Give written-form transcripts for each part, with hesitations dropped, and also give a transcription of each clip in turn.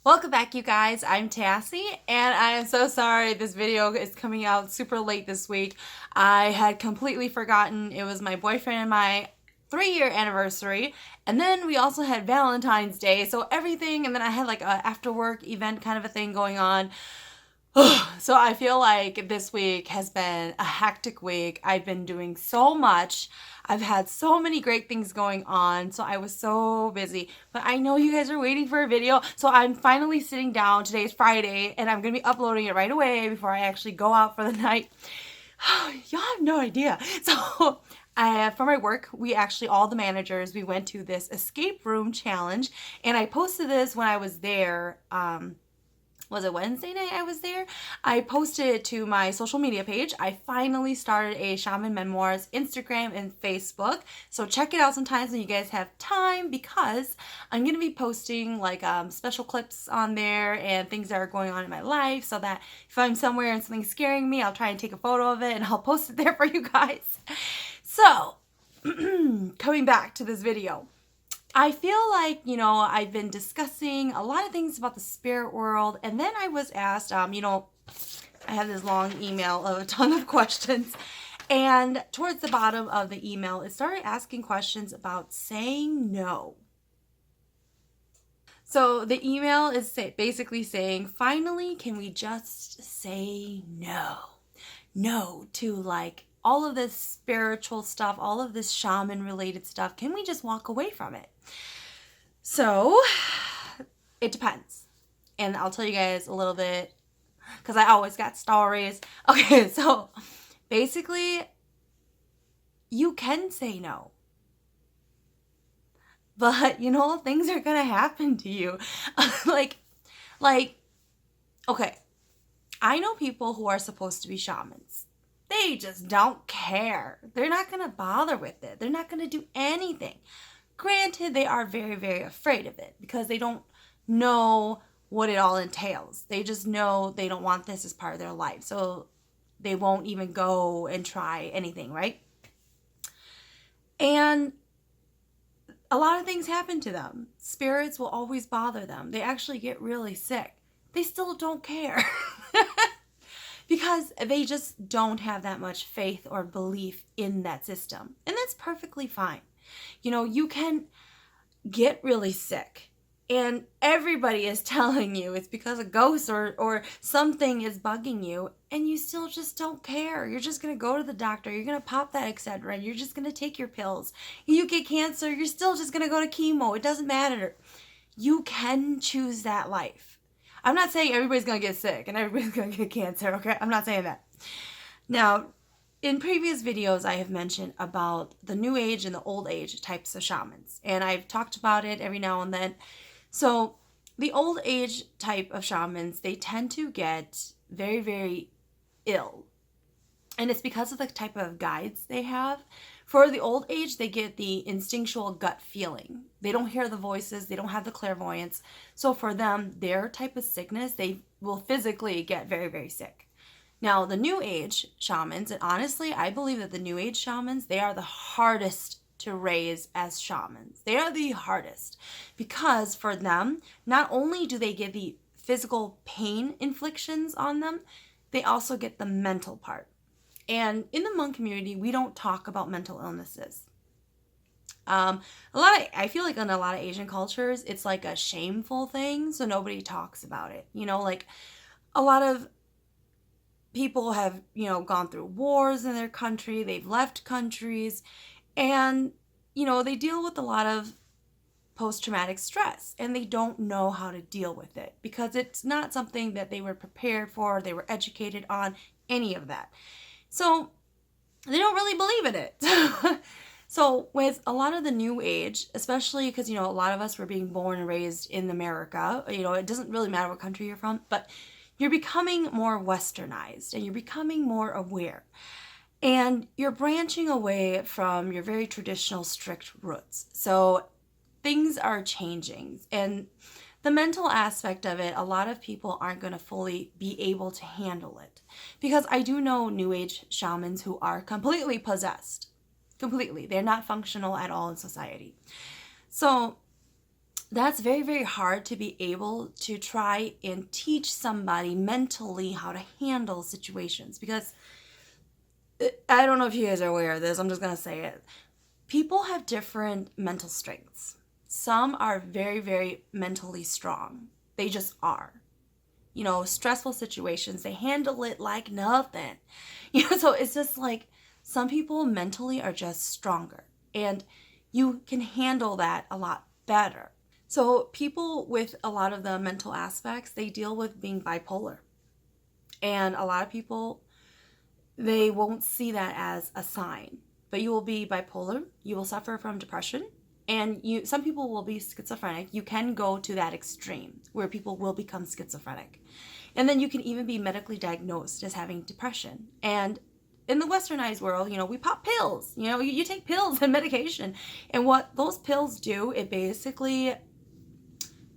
Welcome back, you guys. I'm Tassie, and I am so sorry this video is coming out super late this week. I had completely forgotten it was my boyfriend and my 3-year anniversary, and then we also had Valentine's Day, so everything, and then I had like a after work event kind of a thing going on. So I feel like this week has been a hectic week. I've been doing so much. I've had so many great things going on. So I was so busy. But I know you guys are waiting for a video. So I'm finally sitting down. Today's Friday and I'm going to be uploading it right away before I actually go out for the night. Y'all have no idea. So for my work, we actually, all the managers, we went to this escape room challenge. And I posted this when I was there. Was it Wednesday night I was there? I posted it to my social media page. I finally started a Shaman Memoirs Instagram and Facebook. So check it out sometimes when you guys have time, because I'm going to be posting like special clips on there and things that are going on in my life, so that if I'm somewhere and something's scaring me, I'll try and take a photo of it and I'll post it there for you guys. So coming back to this video. I feel like, I've been discussing a lot of things about the spirit world, and then I was asked, I have this long email of a ton of questions, and towards the bottom of the email, it started asking questions about saying no. So the email is basically saying, finally, can we just say no? No to like all of this spiritual stuff, all of this shaman related stuff. Can we just walk away from it? So it depends. And I'll tell you guys a little bit, because I always got stories. Okay, so basically you can say no. But things are gonna happen to you. like, okay, I know people who are supposed to be shamans. They just don't care. They're not going to bother with it. They're not going to do anything. Granted, they are very, very afraid of it because they don't know what it all entails. They just know they don't want this as part of their life. So they won't even go and try anything, right? And a lot of things happen to them. Spirits will always bother them. They actually get really sick. They still don't care. Because they just don't have that much faith or belief in that system. And that's perfectly fine. You can get really sick and everybody is telling you it's because a ghost or something is bugging you, and you still just don't care. You're just going to go to the doctor. You're going to pop that Excedrin. You're just going to take your pills. You get cancer. You're still just going to go to chemo. It doesn't matter. You can choose that life. I'm not saying everybody's going to get sick and everybody's going to get cancer, okay? I'm not saying that. Now, in previous videos, I have mentioned about the new age and the old age types of shamans. And I've talked about it every now and then. So the old age type of shamans, they tend to get very, very ill. And it's because of the type of guides they have. For the old age, they get the instinctual gut feeling. They don't hear the voices. They don't have the clairvoyance. So for them, their type of sickness, they will physically get very, very sick. Now, the new age shamans, and honestly, I believe that the new age shamans, they are the hardest to raise as shamans. They are the hardest because for them, not only do they get the physical pain inflictions on them, they also get the mental part. And in the monk community, we don't talk about mental illnesses. I feel like in a lot of Asian cultures, it's like a shameful thing, so nobody talks about it. Like a lot of people have, gone through wars in their country, they've left countries, and, they deal with a lot of post-traumatic stress, and they don't know how to deal with it because it's not something that they were prepared for, they were educated on, any of that. So they don't really believe in it. So with a lot of the new age, especially because, a lot of us were being born and raised in America, it doesn't really matter what country you're from, but you're becoming more westernized and you're becoming more aware. And you're branching away from your very traditional, strict roots. So things are changing. And the mental aspect of it, a lot of people aren't going to fully be able to handle it. Because I do know new age shamans who are completely possessed. Completely. They're not functional at all in society. So that's very, very hard to be able to try and teach somebody mentally how to handle situations, because I don't know if you guys are aware of this. I'm just going to say it. People have different mental strengths. Some are very, very mentally strong. They just are. You know, stressful situations, they handle it like nothing. You know, so it's just like some people mentally are just stronger, and you can handle that a lot better. So people with a lot of the mental aspects, they deal with being bipolar. And a lot of people, they won't see that as a sign. But you will be bipolar, you will suffer from depression, and some people will be schizophrenic. You can go to that extreme where people will become schizophrenic. And then you can even be medically diagnosed as having depression. And in the westernized world, you know, we pop pills. You know, you take pills and medication. And what those pills do, it basically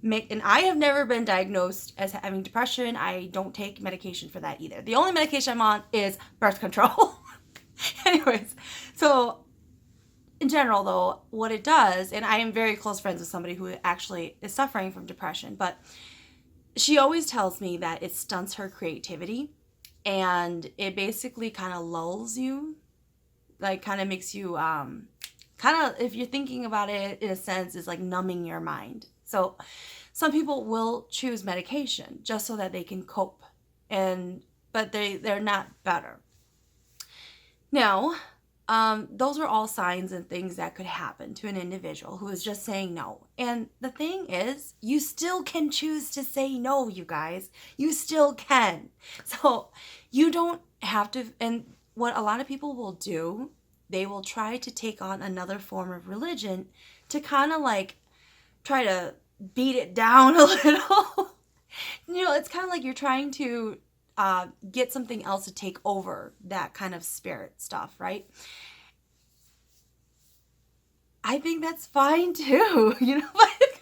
and I have never been diagnosed as having depression. I don't take medication for that either. The only medication I'm on is birth control. Anyways, so in general though, what it does, and I am very close friends with somebody who actually is suffering from depression, but she always tells me that it stunts her creativity, and it basically kind of lulls you, like kind of makes you, kind of, if you're thinking about it in a sense, is like numbing your mind. So some people will choose medication just so that they can cope, but they're not better. Now, those are all signs and things that could happen to an individual who is just saying no. And the thing is, you still can choose to say no, you guys. You still can. So you don't have to, and what a lot of people will do, they will try to take on another form of religion to kind of like try to beat it down a little. You know, it's kind of like you're trying to get something else to take over that kind of spirit stuff, right? I think that's fine too, you know, like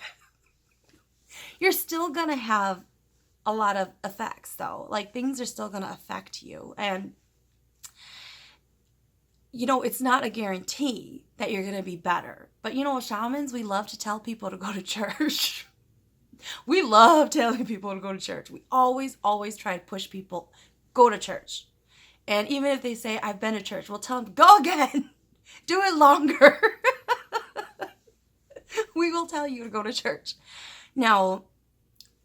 you're still gonna have a lot of effects though. Like things are still gonna affect you, and you know, it's not a guarantee that you're gonna be better. But you know, shamans, we love to tell people to go to church. We love telling people to go to church. We always, always try to push people, go to church. And even if they say, I've been to church, we'll tell them, go again. Do it longer. We will tell you to go to church. Now,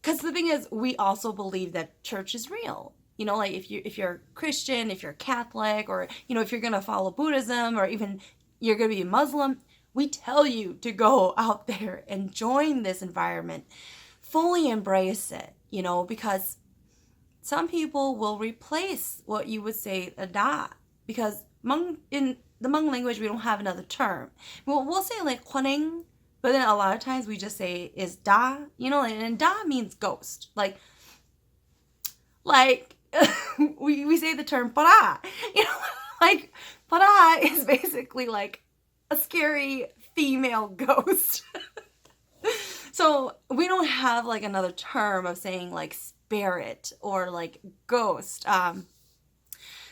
because the thing is, we also believe that church is real. You know, like if you're Christian, if you're Catholic, or, you know, if you're going to follow Buddhism, or even you're going to be a Muslim, we tell you to go out there and join this environment. Fully embrace it, you know, because some people will replace what you would say a da, because in the Hmong language we don't have another term. We'll say like Huaning, but then a lot of times we just say is da, you know, and da means ghost. Like we say the term para, you know, like para is basically like a scary female ghost. So we don't have like another term of saying like spirit or like ghost.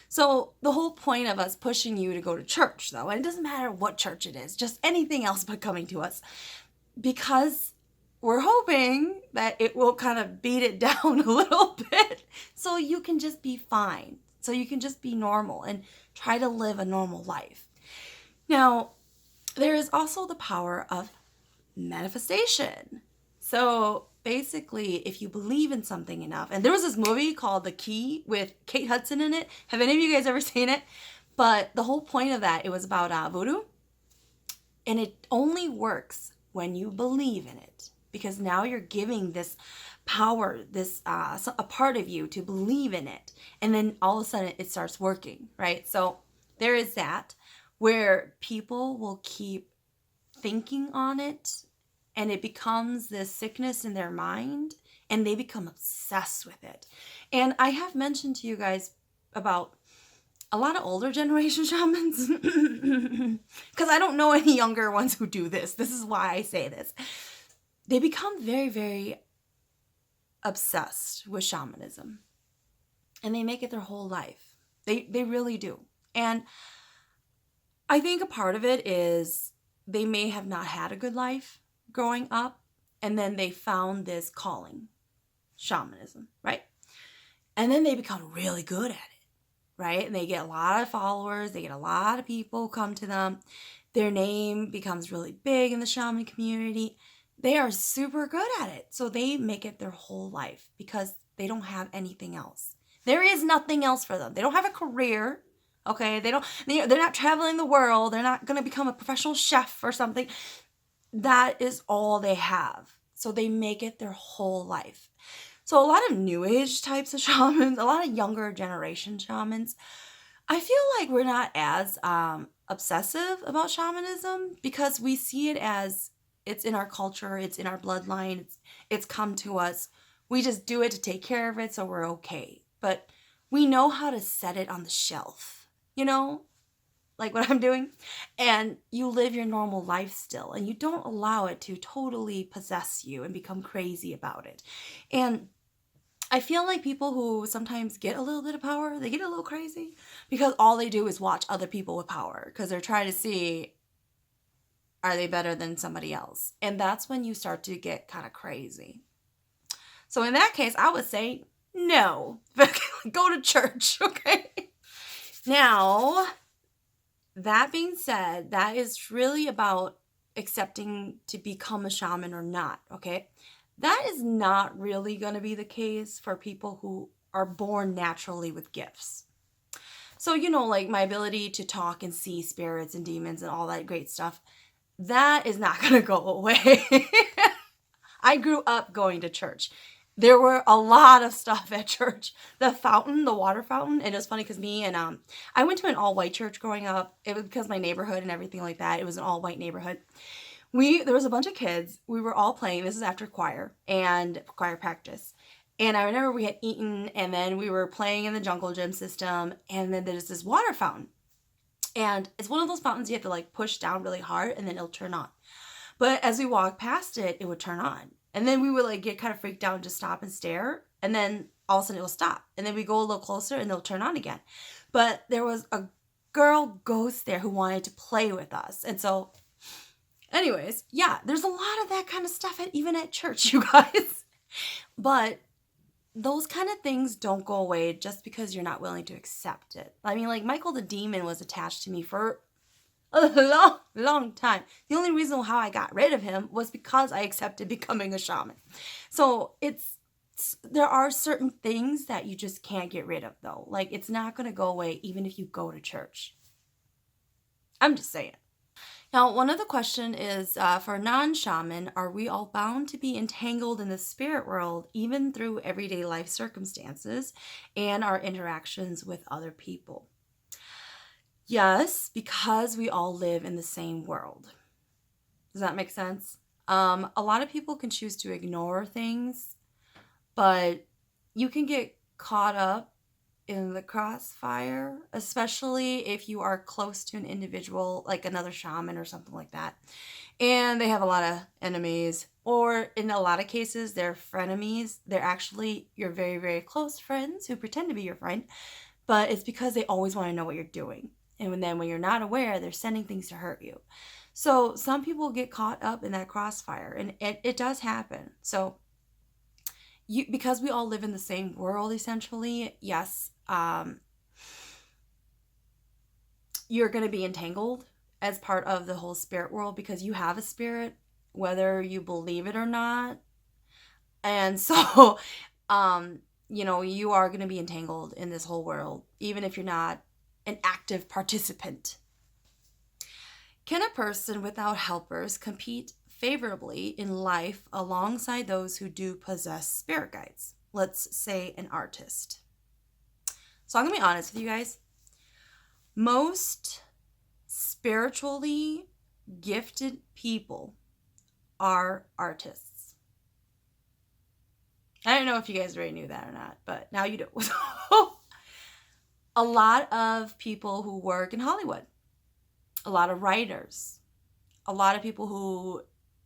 So the whole point of us pushing you to go to church though, and it doesn't matter what church it is, just anything else but coming to us, because we're hoping that it will kind of beat it down a little bit so you can just be fine. So you can just be normal and try to live a normal life. Now, there is also the power of manifestation. So basically, if you believe in something enough, and there was this movie called The Key with Kate Hudson in it. Have any of you guys ever seen it? But the whole point of that, it was about voodoo. And it only works when you believe in it, because now you're giving this power, this a part of you to believe in it. And then all of a sudden it starts working, right? So there is that, where people will keep thinking on it, and it becomes this sickness in their mind, and they become obsessed with it. And I have mentioned to you guys about a lot of older generation shamans, because I don't know any younger ones who do this. This is why I say this. They become very, very obsessed with shamanism, and they make it their whole life. They really do. And I think a part of it is they may have not had a good life growing up, and then they found this calling, shamanism, right? And then they become really good at it, right? And they get a lot of followers. They get a lot of people come to them. Their name becomes really big in the shaman community. They are super good at it. So they make it their whole life because they don't have anything else. There is nothing else for them. They don't have a career. Okay, they're not traveling the world. They're not going to become a professional chef or something. That is all they have. So they make it their whole life. So a lot of new age types of shamans, a lot of younger generation shamans, I feel like we're not as obsessive about shamanism because we see it as it's in our culture, it's in our bloodline, it's come to us. We just do it to take care of it so we're okay. But we know how to set it on the shelf, you know, like what I'm doing. And you live your normal life still, and you don't allow it to totally possess you and become crazy about it. And I feel like people who sometimes get a little bit of power, they get a little crazy because all they do is watch other people with power because they're trying to see, are they better than somebody else? And that's when you start to get kind of crazy. So in that case, I would say no. Go to church, okay? Now, that being said, that is really about accepting to become a shaman or not, okay? That is not really going to be the case for people who are born naturally with gifts. So, you know, like my ability to talk and see spirits and demons and all that great stuff, that is not going to go away. I grew up going to church. There were a lot of stuff at church. The fountain, the water fountain, and it was funny because me and I went to an all-white church growing up. It was because my neighborhood and everything like that. It was an all-white neighborhood. There was a bunch of kids. We were all playing. This is after choir and choir practice. And I remember we had eaten, and then we were playing in the jungle gym system, and then there's this water fountain. And it's one of those fountains you have to like push down really hard, and then it'll turn on. But as we walked past it, it would turn on. And then we would like get kind of freaked out and just stop and stare. And then all of a sudden it will stop. And then we go a little closer and it'll turn on again. But there was a girl ghost there who wanted to play with us. And so anyways, yeah, there's a lot of that kind of stuff even at church, you guys. But those kind of things don't go away just because you're not willing to accept it. I mean, like Michael the demon was attached to me for a long time. The only reason how I got rid of him was because I accepted becoming a shaman. So there are certain things that you just can't get rid of though. Like it's not going to go away even if you go to church. I'm just saying. Now, one other question is, for a non-shaman, are we all bound to be entangled in the spirit world even through everyday life circumstances and our interactions with other people? Yes, because we all live in the same world. Does that make sense? A lot of people can choose to ignore things, but you can get caught up in the crossfire, especially if you are close to an individual, like another shaman or something like that, and they have a lot of enemies, or in a lot of cases, they're frenemies. They're actually your very, very close friends who pretend to be your friend, but it's because they always want to know what you're doing. And then when you're not aware, they're sending things to hurt you. So some people get caught up in that crossfire, and it does happen. So because we all live in the same world, essentially, yes, you're going to be entangled as part of the whole spirit world because you have a spirit, whether you believe it or not. And so, you are going to be entangled in this whole world, even if you're not an active participant. Can a person without helpers compete favorably in life alongside those who do possess spirit guides? Let's say an artist. So I'm going to be honest with you guys. Most spiritually gifted people are artists. I don't know if you guys already knew that or not, but now you do. A lot of people who work in Hollywood, a lot of writers, a lot of people who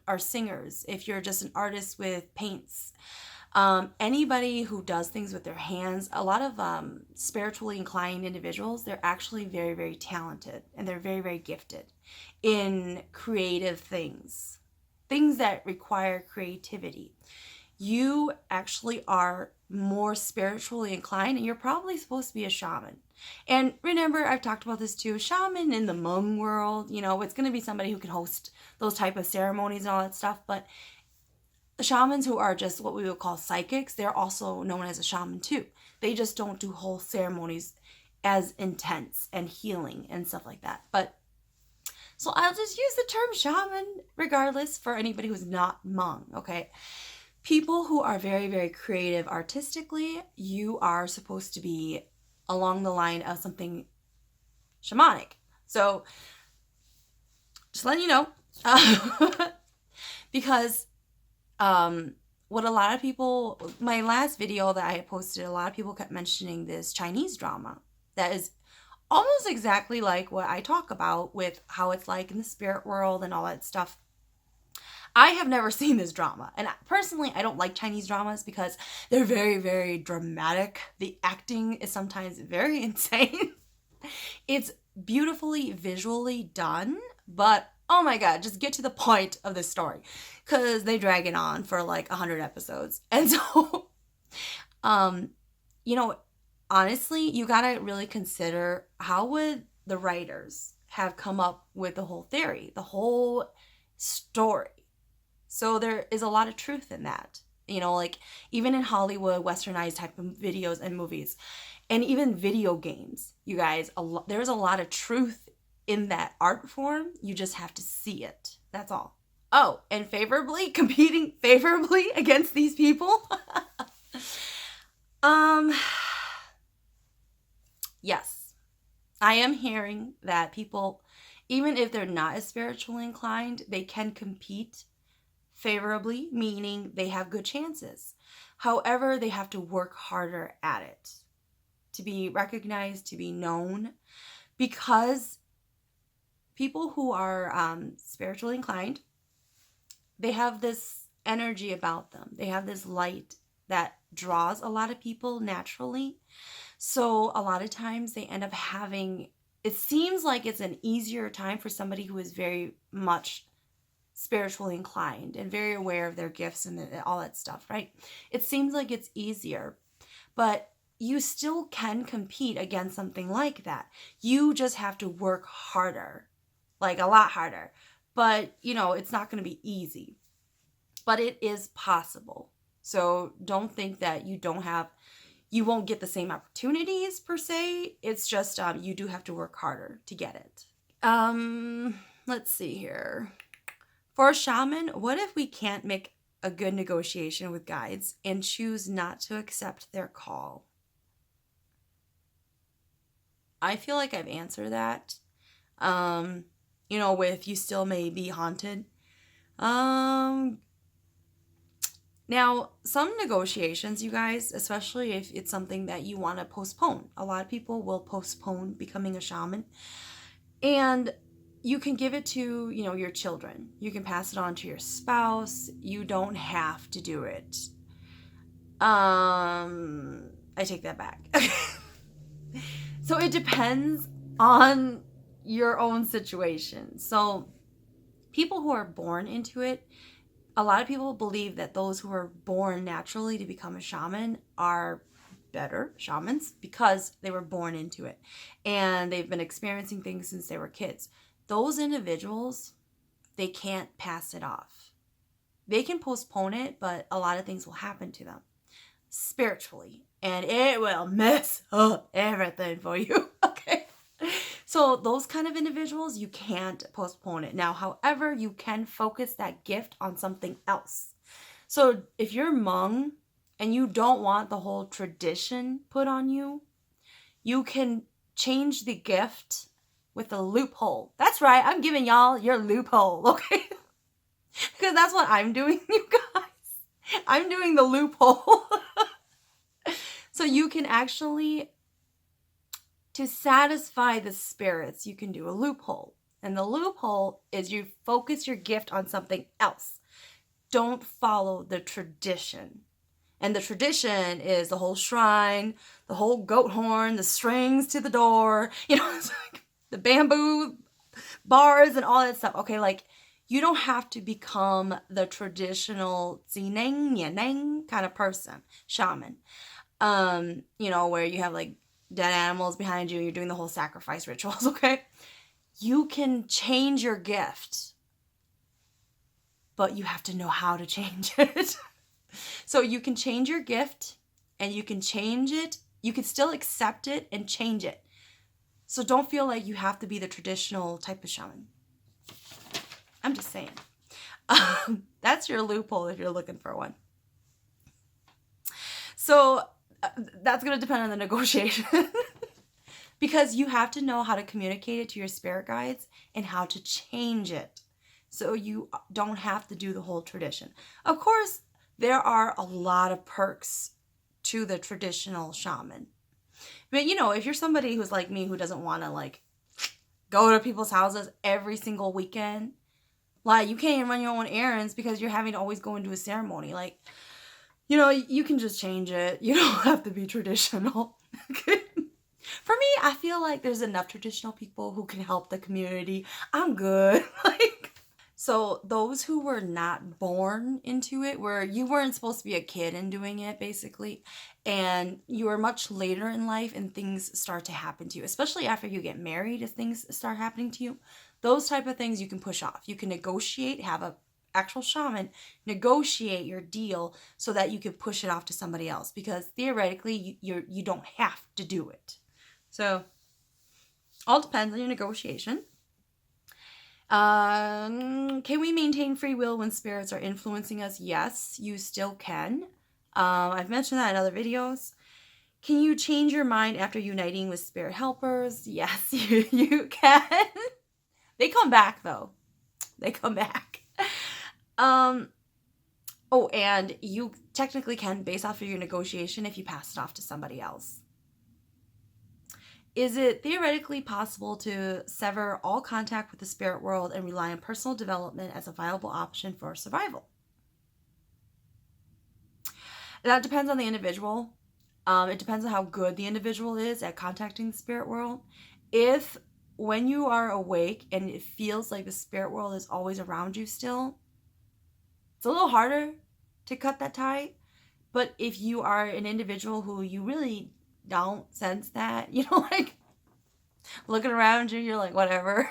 are singers, if you're just an artist with paints, anybody who does things with their hands, a lot of spiritually inclined individuals, they're actually very, very talented and they're very, very gifted in creative things things that require creativity. You actually are more spiritually inclined, and you're probably supposed to be a shaman. And remember, I've talked about this too, shaman in the Hmong world, you know, it's going to be somebody who can host those type of ceremonies and all that stuff. But shamans who are just what we would call psychics, they're also known as a shaman too. They just don't do whole ceremonies as intense and healing and stuff like that. But so I'll just use the term shaman regardless for anybody who's not Hmong, okay? People who are very, very creative artistically, you are supposed to be along the line of something shamanic. So just letting you know, because what a lot of people, my last video that I posted, a lot of people kept mentioning this Chinese drama that is almost exactly like what I talk about with how it's like in the spirit world and all that stuff. I have never seen this drama, and personally I don't like Chinese dramas because they're very, very dramatic. The acting is sometimes very insane. It's beautifully visually done, but oh my god, just get to the point of this story, because they drag it on for like 100 episodes. And so you know, honestly, you gotta really consider, how would the writers have come up with the whole theory, the whole story? So there is a lot of truth in that. You know, like even in Hollywood, westernized type of videos and movies, and even video games, you guys, there's a lot of truth in that art form. You just have to see it. That's all. Oh, and competing favorably against these people. Yes, I am hearing that people, even if they're not as spiritually inclined, they can compete favorably, meaning they have good chances. However, they have to work harder at it to be recognized, to be known, because people who are spiritually inclined, they have this energy about them. They have this light that draws a lot of people naturally. So a lot of times they end up having, it seems like it's an easier time for somebody who is very much spiritually inclined and very aware of their gifts and all that stuff, right? It seems like it's easier, but you still can compete against something like that. You just have to work harder, like a lot harder. But, you know, it's not going to be easy, but it is possible. So don't think that you won't get the same opportunities per se. It's just you do have to work harder to get it. Let's see here. For a shaman, what if we can't make a good negotiation with guides and choose not to accept their call? I feel like I've answered that. You know, with you still may be haunted. Now, some negotiations, you guys, especially if it's something that you want to postpone. A lot of people will postpone becoming a shaman. And you can give it to, you know, your children. You can pass it on to your spouse. You don't have to do it. I take that back. So it depends on your own situation. So people who are born into it, a lot of people believe that those who are born naturally to become a shaman are better shamans because they were born into it and they've been experiencing things since they were kids. Those individuals, they can't pass it off. They can postpone it, but a lot of things will happen to them spiritually, and it will mess up everything for you. Okay. So those kind of individuals, you can't postpone it. Now, however, you can focus that gift on something else. So if you're Hmong and you don't want the whole tradition put on you, you can change the gift with a loophole. That's right, I'm giving y'all your loophole, okay? Because that's what I'm doing, you guys. I'm doing the loophole. So you can actually, to satisfy the spirits, you can do a loophole. And the loophole is you focus your gift on something else. Don't follow the tradition. And the tradition is the whole shrine, the whole goat horn, the strings to the door, you know, it's like the bamboo bars and all that stuff. Okay, like You don't have to become the traditional zineng yaneng kind of person, shaman. Where you have like dead animals behind you, you're doing the whole sacrifice rituals, okay? You can change your gift, but you have to know how to change it. So you can change your gift and you can change it. You can still accept it and change it. So don't feel like you have to be the traditional type of shaman. I'm just saying. That's your loophole if you're looking for one. So that's going to depend on the negotiation. Because you have to know how to communicate it to your spirit guides and how to change it. So you don't have to do the whole tradition. Of course, there are a lot of perks to the traditional shaman. But if you're somebody who's like me who doesn't want to like go to people's houses every single weekend, like you can't even run your own errands because you're having to always go into a ceremony. Like, you can just change it. You don't have to be traditional. For me, I feel like there's enough traditional people who can help the community. I'm good. So those who were not born into it, where you weren't supposed to be a kid and doing it, basically, and you are much later in life and things start to happen to you, especially after you get married, as things start happening to you, those type of things you can push off. You can negotiate, have a actual shaman negotiate your deal so that you can push it off to somebody else, because theoretically you don't have to do it. So all depends on your negotiation. Can we maintain free will when spirits are influencing us? Yes, you still can. I've mentioned that in other videos. Can you change your mind after uniting with spirit helpers? Yes, you can. They come back, though. They come back. Oh, and you technically can, based off of your negotiation, if you pass it off to somebody else. Is it theoretically possible to sever all contact with the spirit world and rely on personal development as a viable option for survival? That depends on the individual. It depends on how good the individual is at contacting the spirit world. If when you are awake and it feels like the spirit world is always around you still, it's a little harder to cut that tie. But if you are an individual who you really don't sense that, like looking around you, you're like, whatever,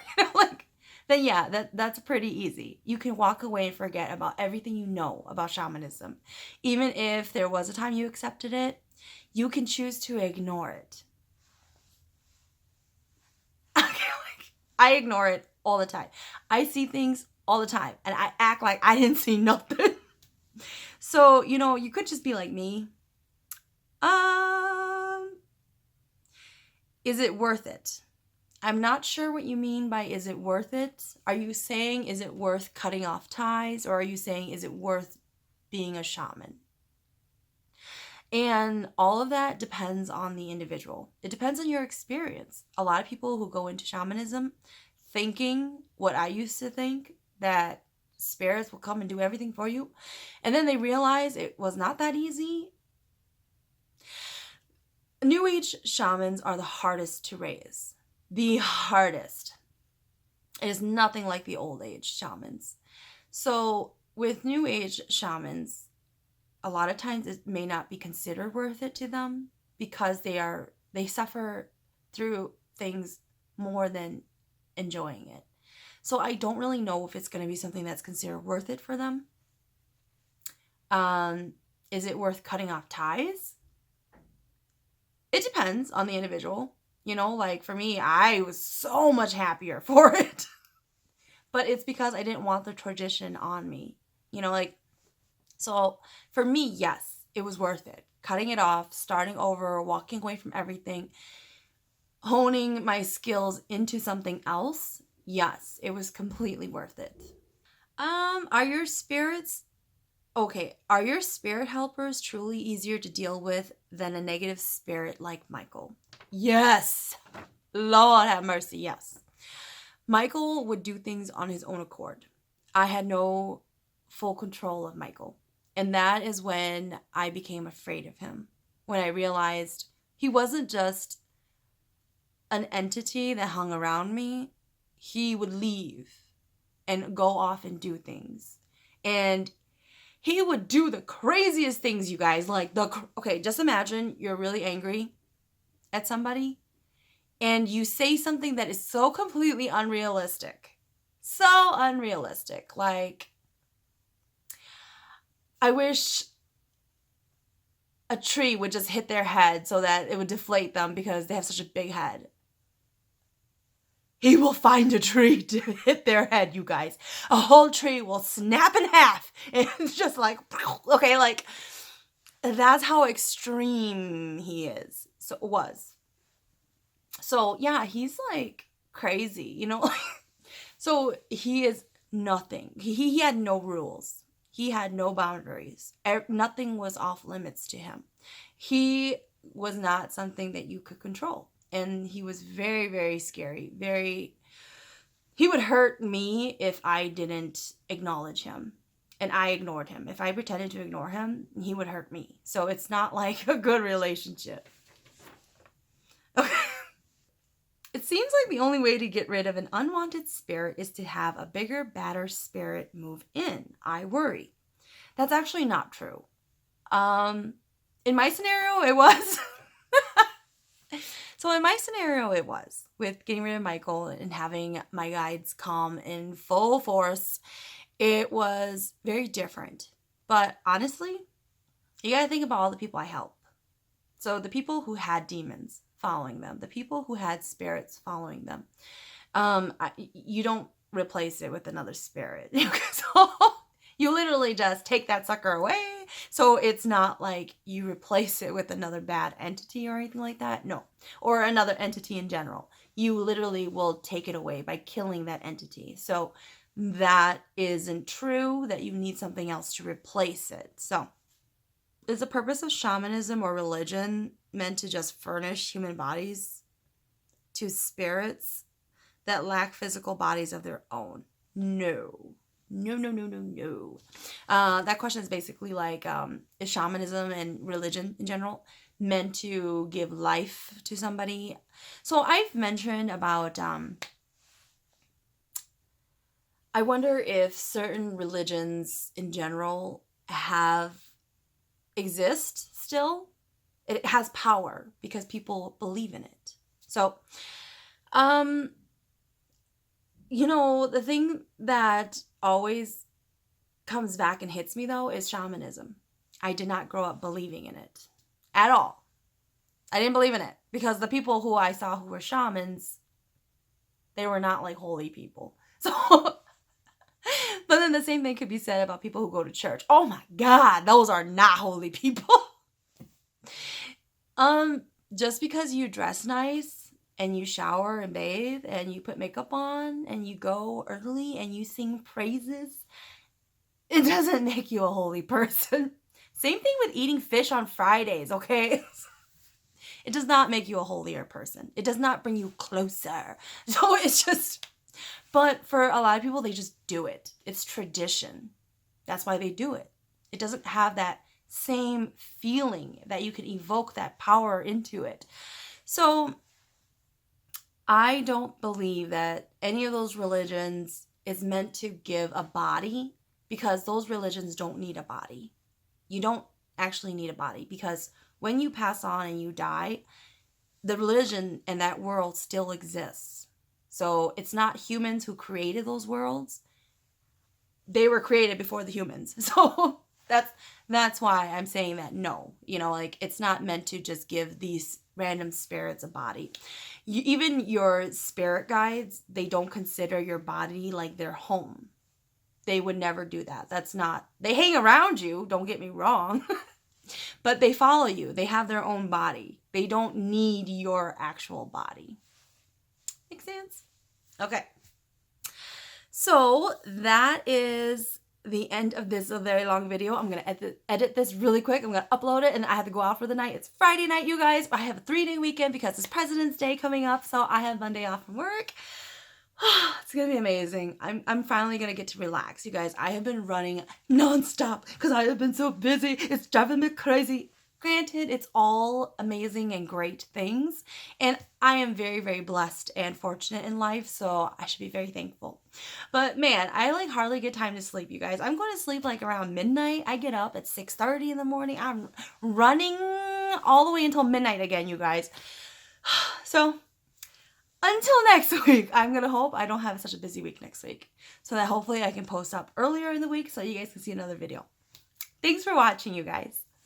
then yeah, that's pretty easy. You can walk away and forget about everything you know about shamanism. Even if there was a time you accepted it, you can choose to ignore it. I ignore it all the time. I see things all the time and I act like I didn't see nothing. So, you could just be like me. Is it worth it? I'm not sure what you mean by is it worth it? Are you saying is it worth cutting off ties, or are you saying is it worth being a shaman? And all of that depends on the individual. It depends on your experience. A lot of people who go into shamanism thinking what I used to think, that spirits will come and do everything for you, and then they realize it was not that easy. New Age shamans are the hardest to raise. The hardest. It is nothing like the old age shamans. So with New Age shamans, a lot of times it may not be considered worth it to them because they suffer through things more than enjoying it. So I don't really know if it's going to be something that's considered worth it for them. Is it worth cutting off ties? It depends on the individual. Like for me, I was so much happier for it. But it's because I didn't want the tradition on me. So for me, yes, it was worth it. Cutting it off, starting over, walking away from everything, honing my skills into something else. Yes, it was completely worth it. Are your spirit helpers truly easier to deal with than a negative spirit like Michael? Yes. Lord have mercy, yes. Michael would do things on his own accord. I had no full control of Michael. And that is when I became afraid of him. When I realized he wasn't just an entity that hung around me. He would leave. and go off and do things. And he would do the craziest things, you guys. Like, okay, just imagine you're really angry at somebody and you say something that is so completely unrealistic. So unrealistic. Like, I wish a tree would just hit their head so that it would deflate them because they have such a big head. He will find a tree to hit their head, you guys. A whole tree will snap in half. And it's just like, okay, like, that's how extreme he is. So it was. So, yeah, he's like crazy, you know? So he is nothing. He had no rules. He had no boundaries. Nothing was off limits to him. He was not something that you could control. And he was very, very scary. He would hurt me if I didn't acknowledge him. And I ignored him. If I pretended to ignore him, he would hurt me. So it's not like a good relationship. Okay. It seems like the only way to get rid of an unwanted spirit is to have a bigger, badder spirit move in. I worry. That's actually not true. In my scenario, it was. So in my scenario, it was with getting rid of Michael and having my guides come in full force. It was very different. But honestly, you got to think about all the people I help. So the people who had demons following them, the people who had spirits following them, you don't replace it with another spirit. So you literally just take that sucker away. So it's not like you replace it with another bad entity or anything like that. No. Or another entity in general. You literally will take it away by killing that entity. So that isn't true, that you need something else to replace it. So is the purpose of shamanism or religion meant to just furnish human bodies to spirits that lack physical bodies of their own? No. No. That question is basically like, is shamanism and religion in general meant to give life to somebody? So I've mentioned about, I wonder if certain religions in general exist still. It has power because people believe in it. So, the thing that always comes back and hits me, though, is shamanism. I did not grow up believing in it at all. I didn't believe in it because the people who I saw who were shamans, they were not like holy people. So, but then the same thing could be said about people who go to church. Oh my God, those are not holy people. Just because you dress nice and you shower and bathe and you put makeup on and you go early and you sing praises, it doesn't make you a holy person. Same thing with eating fish on Fridays, okay? It does not make you a holier person. It does not bring you closer. So it's just, but for a lot of people, they just do it. It's tradition. That's why they do it. It doesn't have that same feeling that you can evoke that power into it. So I don't believe that any of those religions is meant to give a body, because those religions don't need a body. You don't actually need a body, because when you pass on and you die, the religion and that world still exists. So it's not humans who created those worlds. They were created before the humans. So that's why I'm saying that no. It's not meant to just give these random spirits a body. Even your spirit guides, they don't consider your body like their home. They would never do that. They hang around you, don't get me wrong. But they follow you. They have their own body. They don't need your actual body. Make sense? Okay. So that is the end of this very long video. I'm going to edit this really quick. I'm going to upload it and I have to go out for the night. It's Friday night, you guys. But I have a 3-day weekend because it's President's Day coming up. So I have Monday off from work. It's going to be amazing. I'm finally going to get to relax. You guys, I have been running nonstop because I have been so busy. It's driving me crazy. Granted, it's all amazing and great things, and I am very, very blessed and fortunate in life, so I should be very thankful. But man, I like hardly get time to sleep, you guys. I'm going to sleep like around midnight. I get up at 6:30 in the morning. I'm running all the way until midnight again, you guys. So until next week, I'm going to hope I don't have such a busy week next week, so that hopefully I can post up earlier in the week so you guys can see another video. Thanks for watching, you guys.